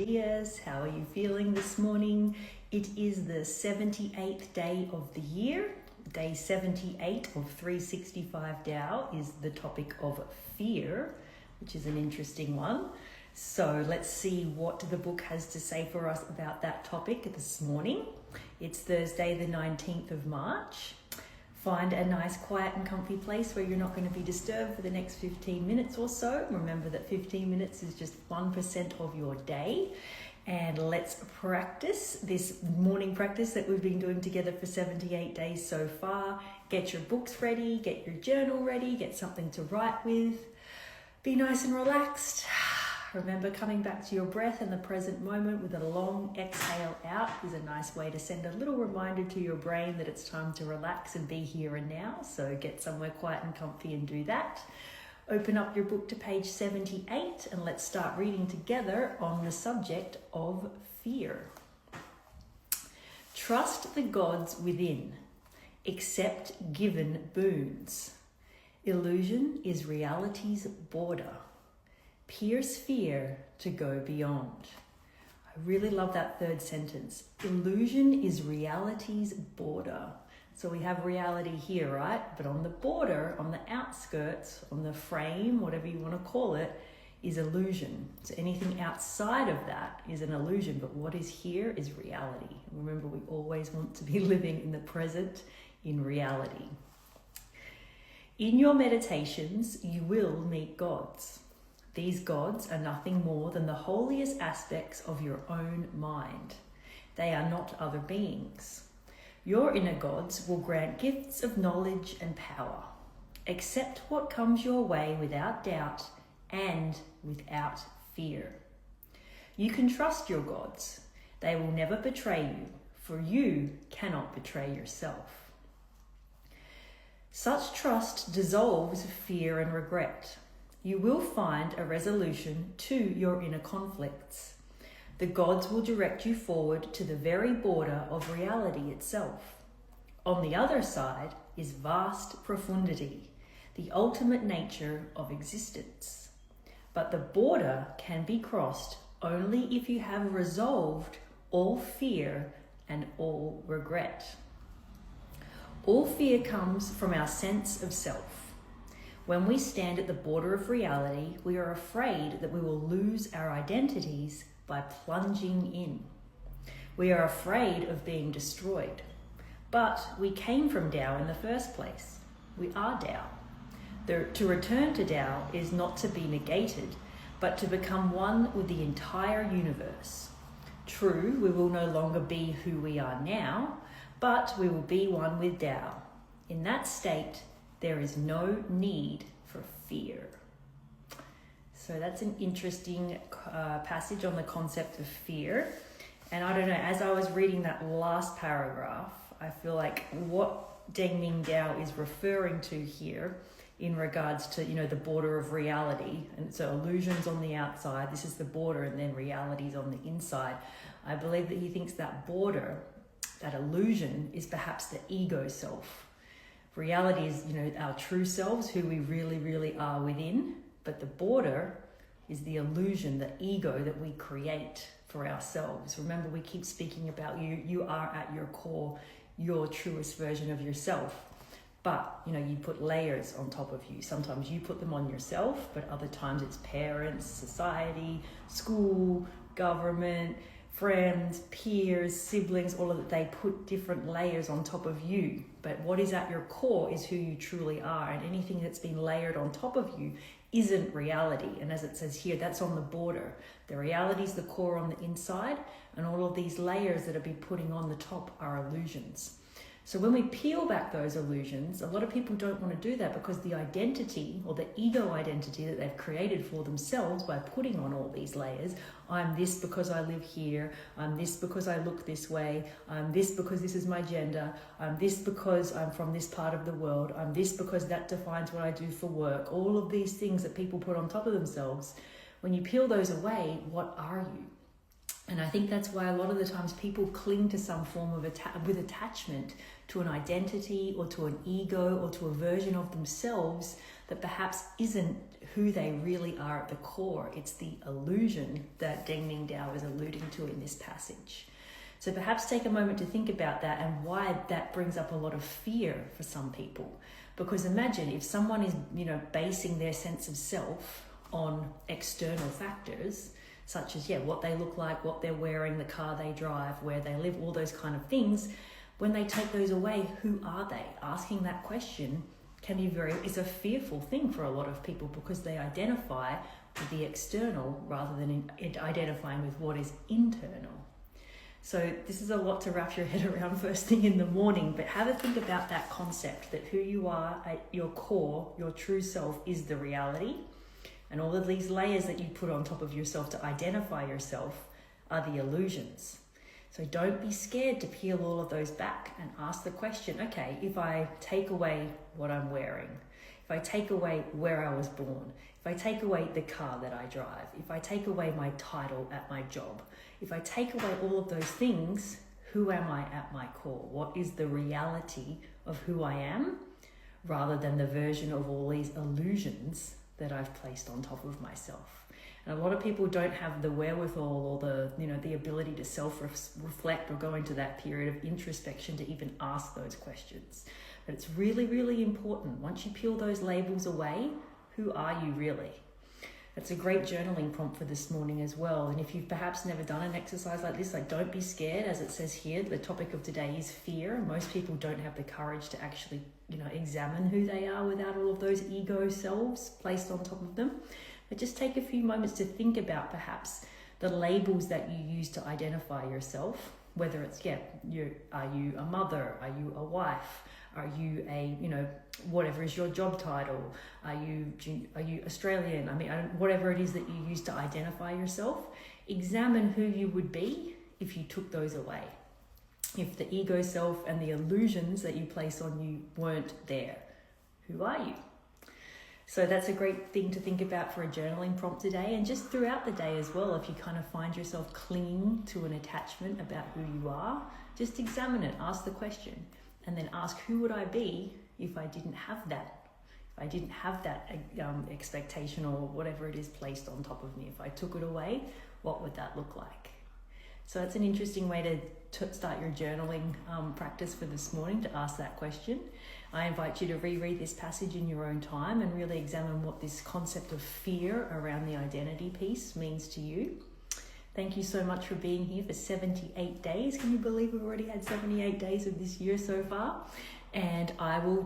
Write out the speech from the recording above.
dias. How are you feeling this morning? It is the 78th day of the year. Day 78 of 365 Tao is the topic of fear, which is an interesting one. So let's see what the book has to say for us about that topic this morning. It's Thursday, the 19th of March. Find a nice, quiet and comfy place where you're not going to be disturbed for the next 15 minutes or so. Remember that 15 minutes is just 1% of your day. And let's practice this morning practice that we've been doing together for 78 days so far. Get your books ready, get your journal ready, get something to write with. Be nice and relaxed. Remember, coming back to your breath in the present moment with a long exhale out is a nice way to send a little reminder to your brain that it's time to relax and be here and now. So get somewhere quiet and comfy and do that. Open up your book to page 78 and let's start reading together on the subject of fear. Trust the gods within. Accept given boons. Illusion is reality's border. Pierce fear to go beyond. I really love that third sentence. Illusion is reality's border. So we have reality here, right? But on the border, on the outskirts, on the frame, whatever you want to call it, is illusion. So anything outside of that is an illusion, but what is here is reality. Remember, we always want to be living in the present, in reality. In your meditations, you will meet gods. These gods are nothing more than the holiest aspects of your own mind. They are not other beings. Your inner gods will grant gifts of knowledge and power. Accept what comes your way without doubt and without fear. You can trust your gods. They will never betray you, for you cannot betray yourself. Such trust dissolves fear and regret. You will find a resolution to your inner conflicts. The gods will direct you forward to the very border of reality itself. On the other side is vast profundity, the ultimate nature of existence. But the border can be crossed only if you have resolved all fear and all regret. All fear comes from our sense of self. When we stand at the border of reality, we are afraid that we will lose our identities by plunging in. We are afraid of being destroyed. But we came from Tao in the first place. We are Tao. To return to Tao is not to be negated, but to become one with the entire universe. True, we will no longer be who we are now, but we will be one with Tao. In that state, there is no need for fear. So that's an interesting passage on the concept of fear. And I don't know, as I was reading that last paragraph, I feel like what Deng Ming Dao is referring to here in regards to, the border of reality. And so illusions on the outside, this is the border, and then reality's on the inside. I believe that he thinks that border, that illusion, is perhaps the ego self. Reality is, our true selves, who we really, really are within. But the border is the illusion, the ego that we create for ourselves. Remember, we keep speaking about you. You are at your core, your truest version of yourself. But, you put layers on top of you. Sometimes you put them on yourself, but other times it's parents, society, school, government, friends, peers, siblings, all of that. They put different layers on top of you. But what is at your core is who you truly are. And anything that's been layered on top of you isn't reality. And as it says here, that's on the border. The reality is the core on the inside, and all of these layers that are being putting on the top are illusions. So when we peel back those illusions, a lot of people don't want to do that because the identity, or the ego identity that they've created for themselves by putting on all these layers, I'm this because I live here, I'm this because I look this way, I'm this because this is my gender, I'm this because I'm from this part of the world, I'm this because that defines what I do for work. All of these things that people put on top of themselves, when you peel those away, what are you? And I think that's why a lot of the times people cling to some form of attachment to an identity or to an ego or to a version of themselves that perhaps isn't who they really are at the core. It's the illusion that Deng Ming Dao is alluding to in this passage. So perhaps take a moment to think about that and why that brings up a lot of fear for some people. Because imagine if someone is, basing their sense of self on external factors, such as, what they look like, what they're wearing, the car they drive, where they live, all those kind of things. When they take those away, who are they? Asking that question is a fearful thing for a lot of people because they identify with the external rather than identifying with what is internal. So this is a lot to wrap your head around first thing in the morning, but have a think about that concept that who you are at your core, your true self, is the reality. And all of these layers that you put on top of yourself to identify yourself are the illusions. So don't be scared to peel all of those back and ask the question, okay, if I take away what I'm wearing, if I take away where I was born, if I take away the car that I drive, if I take away my title at my job, if I take away all of those things, who am I at my core? What is the reality of who I am, rather than the version of all these illusions that I've placed on top of myself? And a lot of people don't have the wherewithal or the ability to self-reflect or go into that period of introspection to even ask those questions. But it's really, really important. Once you peel those labels away, who are you really? That's a great journaling prompt for this morning as well. And if you've perhaps never done an exercise like this, don't be scared. As it says here, the topic of today is fear. Most people don't have the courage to actually, examine who they are without all of those ego selves placed on top of them. But just take a few moments to think about perhaps the labels that you use to identify yourself, whether it's, are you a mother? Are you a wife? Are you a, whatever is your job title? Are you Australian? Whatever it is that you use to identify yourself, examine who you would be if you took those away. If the ego self and the illusions that you place on you weren't there, who are you? So that's a great thing to think about for a journaling prompt today, and just throughout the day as well. If you kind of find yourself clinging to an attachment about who you are, just examine it, ask the question, and then ask, who would I be if I didn't have that? If I didn't have that expectation or whatever it is placed on top of me, if I took it away, what would that look like? So it's an interesting way to start your journaling practice for this morning, to ask that question. I invite you to reread this passage in your own time and really examine what this concept of fear around the identity piece means to you. Thank you so much for being here for 78 days. Can you believe we've already had 78 days of this year so far? And I will